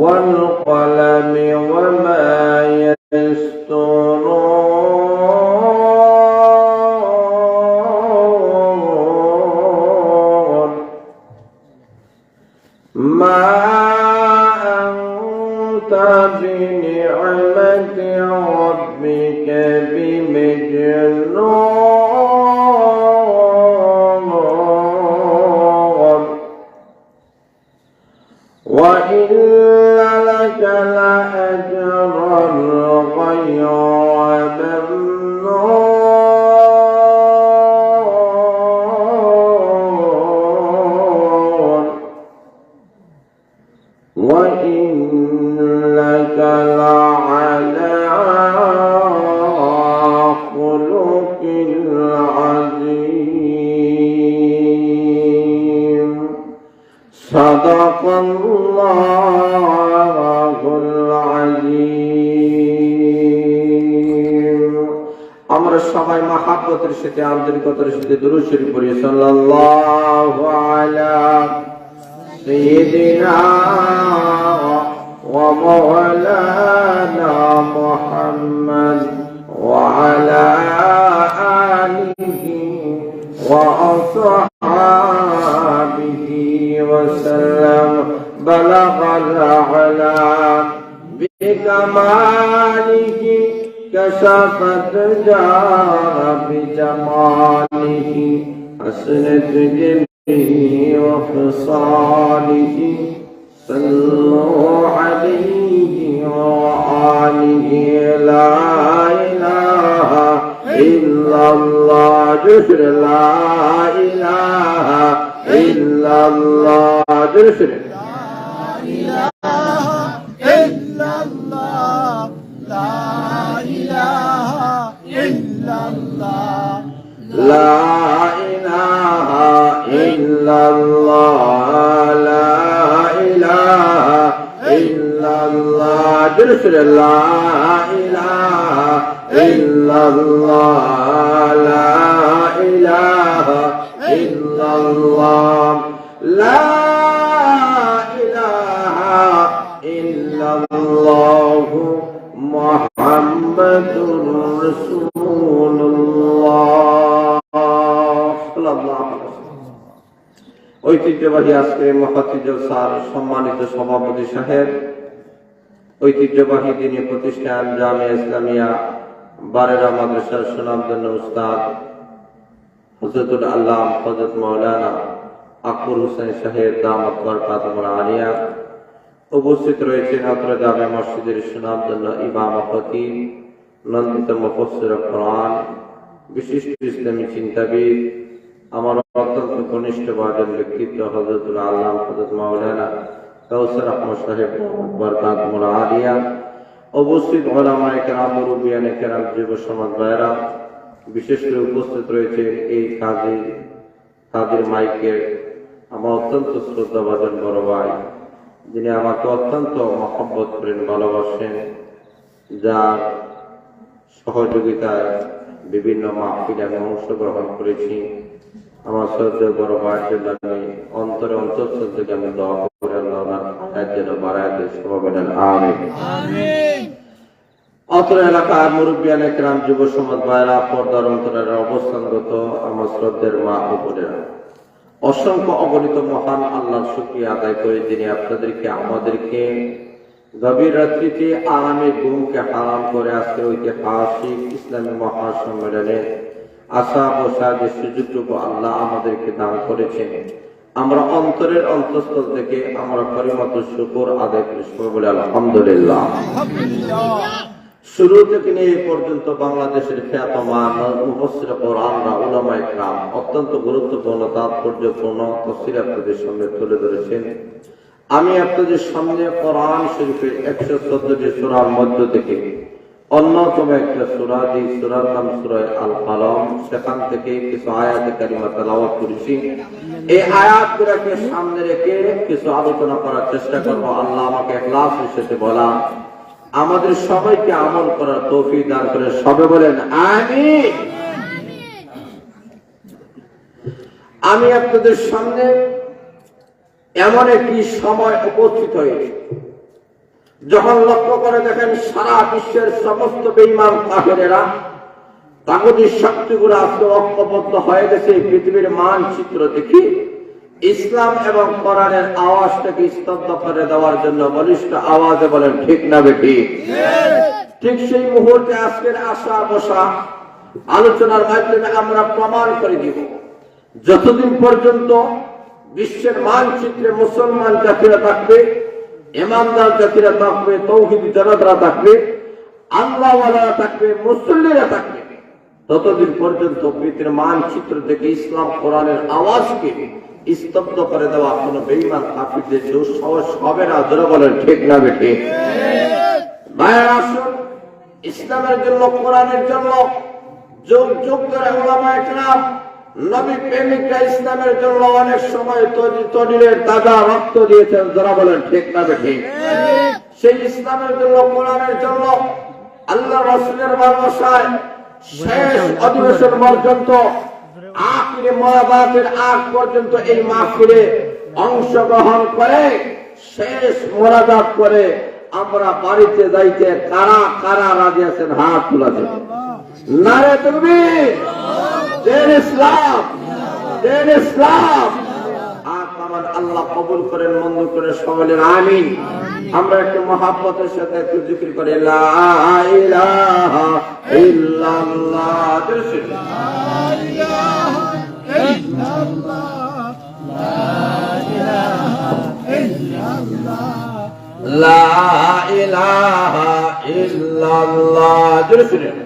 والقلم وما يسطرون ما أنت بنعمة ربك بمجنون وإن لك لأجرا غير ممنون وإنك لعلى خلق عظيم صدق الله العظيم আমরা সবাই মহব্বতের সাথে আন্তরিকতার সাথে দুরূদ শরীফ পড়ি সাল্লাল্লাহু আলা سيدنا ومولانا محمد وعلى آله وأصحابه وسلم بلغ الأعلى بكماله كشف الدجار بجماله حسنت وخصاله صلوا عليه وآله لا إله إلا الله جسر لا إله إلا الله جسر لا إله إلا الله لا إله إلا الله لا إله إلا الله لا إله إلا الله جرسل لا إله إلا الله لا إله إلا الله لا إله إلا الله محمد رسول الله ঐতিহ্যবাহী আজকে মহতী জলসার সম্মানিত সভাপতি সাহেব, ঐতিহ্যবাহী দিনী প্রতিষ্ঠান জামিয়া ইসলামিয়া বারেরা মাদ্রাসার সুনামধন্য উস্তাদ হযরতুল আল্লামা হযরত মাওলানা আকবর হোসেন সাহেব দামাত বরকাতুহুল আলিয়া, উপস্থিত রয়েছেন আত্রা জামে মসজিদের সুনামধন্য ইমাম খতিব, নন্দিত মুফাসসির কোরআন, বিশিষ্ট ইসলামী চিন্তাবিদ, আমার অত্যন্ত ঘনিষ্ঠ ভাজন ব্যক্তিত্ব হযরতুল আল্লামা হযরত মাওলানা কাউসার আহমদ সাহেব বরকাতুহুল আলিয়া, উপস্থিত উলামায়ে কেরাম, মুরব্বিয়ানে কেরাম, যুব সমাজ ভাইরা, বিশেষ করে উপস্থিত রয়েছেন এই কাজীর মাইকের আমার অত্যন্ত শ্রদ্ধাভাজন বড় ভাই, যিনি আমাকে অত্যন্ত মহব্বত করেন, ভালোবাসেন, যার সহযোগিতায় বিভিন্ন মাহফিলে আমি অংশগ্রহণ করেছি। আমার শ্রদ্ধেয় বড় ভাইয়ের জন্য আমি অন্তরে অন্তঃস্থল থেকে আমি দোয়া করে আল্লাহ যেন বাড়ায় দেয়, সবাই বলেন আমিন। অত্র এলাকার মুরব্বিয়ানে কেরাম, যুব সমাজ ভাইরা, পর্দার অন্তরের অবস্থানগত আমার শ্রদ্ধের মা ও বোনেরা, অসংখ্য অগণিত মহান আল্লাহর শুকরিয়া আদায় করে যিনি আপনাদেরকে আমাদেরকে গভীর রাত্রিতে আরামে ঘুমকে হারাম করে আজকে ঐতিহাসিক ইসলামী মহাসম্মেলনে আসা বসার যে সুযোগটুকু আল্লাহ আমাদেরকে দান করেছেন, আমরা অন্তরের অন্তঃস্থল থেকে আমরা পরিমত শুকর আদায় করি, বলে আলহামদুলিল্লাহ। শুরু থেকে নিয়ে এই পর্যন্ত বাংলাদেশের খ্যাতমান মুফাসসির কোরআনরা, উলামায়ে কেরাম অত্যন্ত গুরুত্বপূর্ণ তাৎপর্যপূর্ণ তাফসীর আপনাদের সামনে তুলে ধরেছেন। আমি আপনাদের সামনে কোরআন শরীফের 114টি সূরার মধ্য থেকে অন্যতম একটা সূরা, এই সূরার নাম সূরা আল কলম, সেখান থেকে কিছু আয়াত কারিমা তেলাওয়াত করেছি। এই আয়াতগুলোকে সামনে রেখে কিছু আলোচনা করার চেষ্টা করব। আল্লাহ আমাকে ইখলাসের সাথে বলা, আমাদের সবাইকে আমল করার তৌফিক দান করে, সবাই বলেন আমিন। আমি আপনাদের সামনে এমন একটি সময় উপস্থিত হয়েছে যখন লক্ষ্য করে দেখেন সারা বিশ্বের সমস্ত বেঈমান কাফেরেরা তাগুতি শক্তিগুলো আজকে ঐক্যবদ্ধ হয়ে গেছে পৃথিবীর মানচিত্র দেখি ইসলাম এবং কোরআনের আওয়াজটাকে স্তব্ধ করে দেওয়ার জন্য বলিষ্ঠ আওয়াজে বলেন ঠিক না বেঠি? ঠিক সেই মুহূর্তে আজকের আশা বসা আলোচনার মাধ্যমে আমরা প্রমাণ করে দিব যতদিন পর্যন্ত বিশ্বের মানচিত্রে মুসলমান জাতিরা থাকবে, ইমানদার জাতিরা থাকবে, তৌহিদ জনতারা থাকবে, আল্লাহওয়ালারা থাকবে, মুসল্লিরা থাকবে, ততদিন পর্যন্ত পৃথিবীর মানচিত্র থেকে ইসলাম কোরআনের আওয়াজকে স্তব্ধ করে দেওয়া কোন বেঈমান কাফিরদের দুঃসাহস হবে না। যারা বলেন ঠিক না বেঠি? ভাইয়েরা আসুন, ইসলামের জন্য কোরআনের জন্য যুগ যুগ ধরে উলামায়ে কেরাম নবী প্রেমিকরা ইসলামের জন্য অনেক সময় তরিরের তাজা রক্ত দিয়েছেন। যারা বলেন ঠিক না বেঠি? সেই ইসলামের জন্য কোরআনের জন্য আল্লাহ রাসূলের ভালোবাসায় শেষ অধিবেশন পর্যন্ত আখিরে মোনাজাতের আগ পর্যন্ত এই মাহফিলে অংশগ্রহণ করে শেষ মোনাজাত করে আমরা বাড়িতে যাইতে কারা কারা রাজি আছেন? হাত তুলেছেন। নারে তাকবীর, দিন ইসলাম, দিন ইসলাম। আমার আল্লাহ কবুল করেন, মঞ্জুর করে সকলের আমিন। আমরা একটু মহাব্বতের সাথে একটু জিকির করি লা ইলাহা ইল্লাল্লাহ। লা ইলাহা ইল্লাল্লাহ। জোরে শুনেন।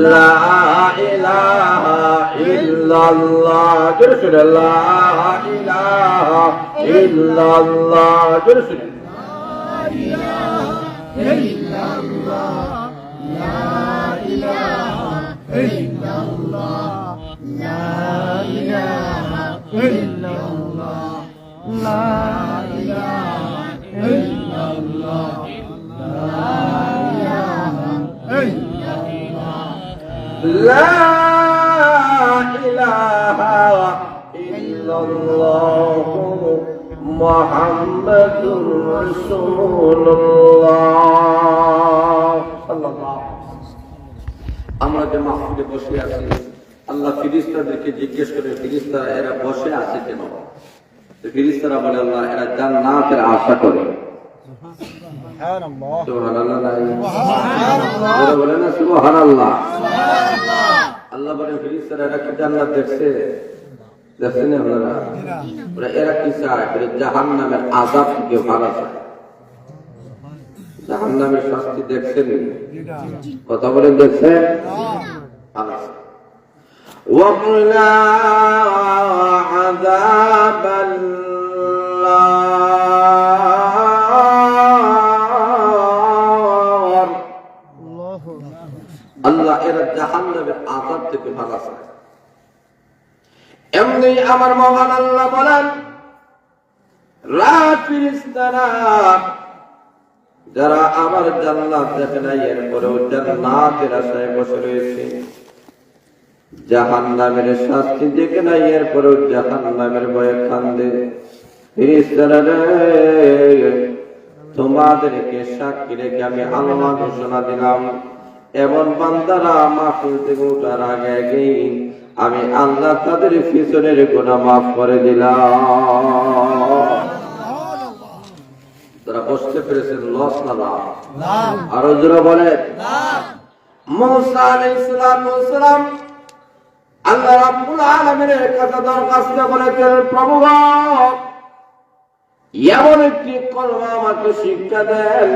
লা ইলাহা ইল্লাল্লাহ। জোরে শুনেন। লা ইলাহা ইল্লাল্লাহ। জোরে শুনেন। لا إله إلا الله محمد رسول الله صلى الله। আমরা যে মাহফিলে বসে আছি, আল্লাহ ফেরেশতাদেরকে জিজ্ঞেস করে ফেরেশতারা এরা বসে আছে কেন? ফেরেশতারা বলে আল্লাহ এরা জান্নাতের আশা করে। সুবহানাল্লাহ, সুবহানাল্লাহ নাই? সুবহানাল্লাহ বলে না? সুবহানাল্লাহ। আল্লাহ বলে ফেরেশতারা এরা কি জান্নাত দেখছে? দেখছে না আপনারা? ওরা এরা কি চায়? জাহান্নামের আযাব থেকে ভালো চায়। জাহান্নামের শাস্তি দেখছেন? কথা বলেন দেখছেন? ভালো চায়। وَقُلَا عَذَابَ النَّارِ আল্লাহ এরা জাহান্নামের আযাব থেকে ভালো চায়। এমনি আমার মহান আল্লাহ বলেন রাত ফেরেশতারা যারা আমার জান্নাত দেখে নাই এরপরেও জান্নাতের আশায় বসে রয়েছে, জাহান্নামের শাস্তি দেখে নাই এরপরেও জাহান্নামের ভয়ে কান্দে। ফেরেশতারা রে, তোমাদেরকে সাক্ষী রেখে আমি আল্লাহ ঘোষণা দিলাম, এমন বান্দারা মাহফিল থেকে ওঠার আগে আগেই আমি আল্লাহ তাদের পিছনের গুনাহ মাফ করে দিলাম। তারা বসতে পেরেছেন লস না লাভ? আরো জোরে বলেন। মুসা আলাইহিস সালাম আল্লাহ রাব্বুল আলামিনের কাছে দরখাস্ত করেছেন, প্রভু এমন একটি কলমা আমাকে শিক্ষা দেন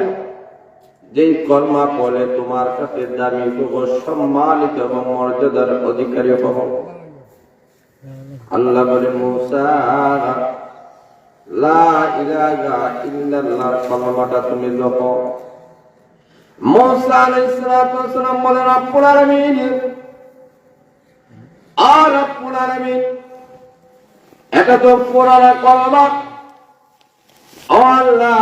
যে কলমা পড়লে তোমার কাছে দামি হব, সম্মানিত এবং মর্যাদার অধিকারী হব। আল্লাহ বলে মুসা লা ইলাহা ইল্লাল্লাহ কলমাটা তুমি জপো। মুসা আলাইহিস সালাম বলেন রব্বুল আলামিন, আর রব্বুল আলামিন এটা তো পুরানা কলমা, ও আল্লাহ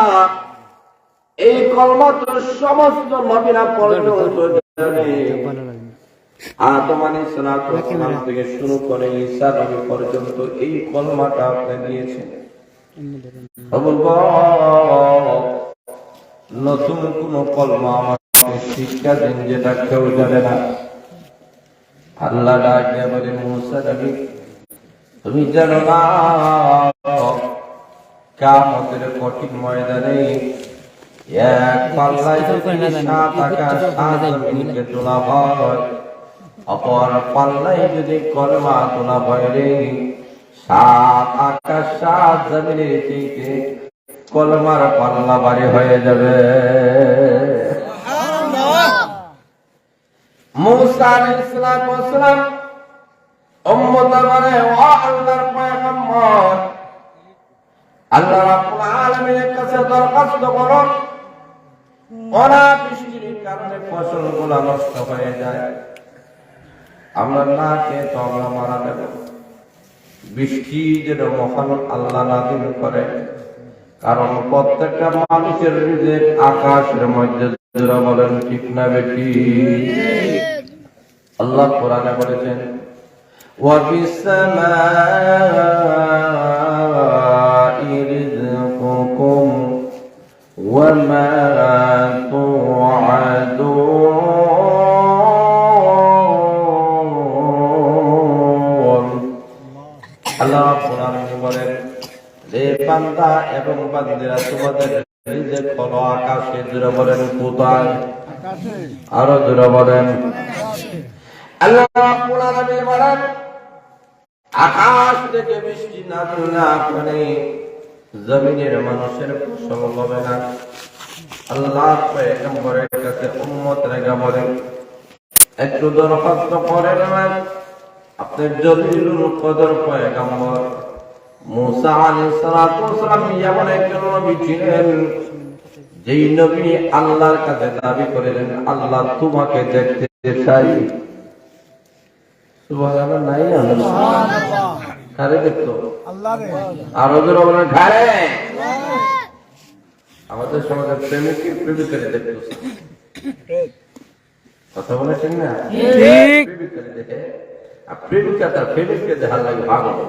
এই কলমা তো সমস্ত নবীরা পর্যন্ত জানে। আদম আলাইহিস সালাম থেকে শুরু করে ঈসা নবী পর্যন্ত এই কলমাটা আপনি দিয়েছেন। নতুন কোন কলমা আমাকে শিক্ষা দিন যেটা কেউ জানে না। আল্লাহ ডাকে বলে, মুসা নবী তুমি জানো না কিয়ামতের কঠিন ময়দানে এক পাল্লায় যদি 7 আকাশ 7 জমিনকে তোলা হয়, অপর পাল্লায় যদি কলমা তোলা হয় রে, 7 আকাশ 7 জমিনের থেকে কলমার পাল্লা ভারী হয়ে যাবে। মুসা আলাইহিস সালাম উম্মত বলে, ও আল্লাহর পয়গম্বর, আল্লাহ রাব্বুল আলামিনের কাছে দরখাস্ত করো, অনাবৃষ্টির কারণে ফসলগুলো নষ্ট হয়ে যায়, আমরা না খেয়ে তো আমরা মারা যাব। বৃষ্টি যেন মহান আল্লাহ নাযিল করে, কারণ প্রত্যেকটা মানুষের রিজিক আকাশের মধ্যে। যারা বলেন ঠিক না বেটি? আল্লাহ কোরআনে বলেছেন, ওয়া ফিস সামাই রিজকুকুম ওয়া মা তুআদুন। আল্লাহ কোরআনে বলেন, হে বান্দা এবং বান্দিরা, তোমাদের রিজিক হলো আকাশে। যারা বলেন কোথায়? আরো যারা বলেন। আল্লাহ রাব্বুল আলামিন বলেন, আকাশ থেকে বৃষ্টি নাযিল না করে জমিনের মানুষের ফসল হবে না। আল্লাহ পয়গম্বরের কাছে উম্মতরা বলেন, একটু দরখাস্ত করেন না, আপনার জলিলুল কদর পয়গম্বর মুসা আলাইহিস সালাম এমন একজন নবী ছিলেন, যেই নবী আল্লাহর কাছে দাবি করেন, আল্লাহ তোমাকে দেখতে চাই। সুবহানাল্লাহ। নাই সুবহানাল্লাহ। কারে দেখতো? আল্লাহরে। আরো জোরে বলেন, কারে? আমাদের সমাজে প্রেমিকের দেখতো। কথা বলে ঠিক না? ঠিক। প্রেমিকের দেখে আর প্রেমিকা তার প্রেমিককে দেখার লাগে পাগল।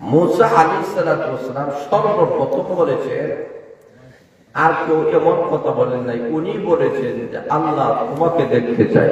মুসা আলাইহিস সালাম সর্বপ্রথম বলেছেন, আর কেউ এমন কথা বলেন নাই, উনি বলেছেন যে আল্লাহ তোমাকে দেখতে চাই।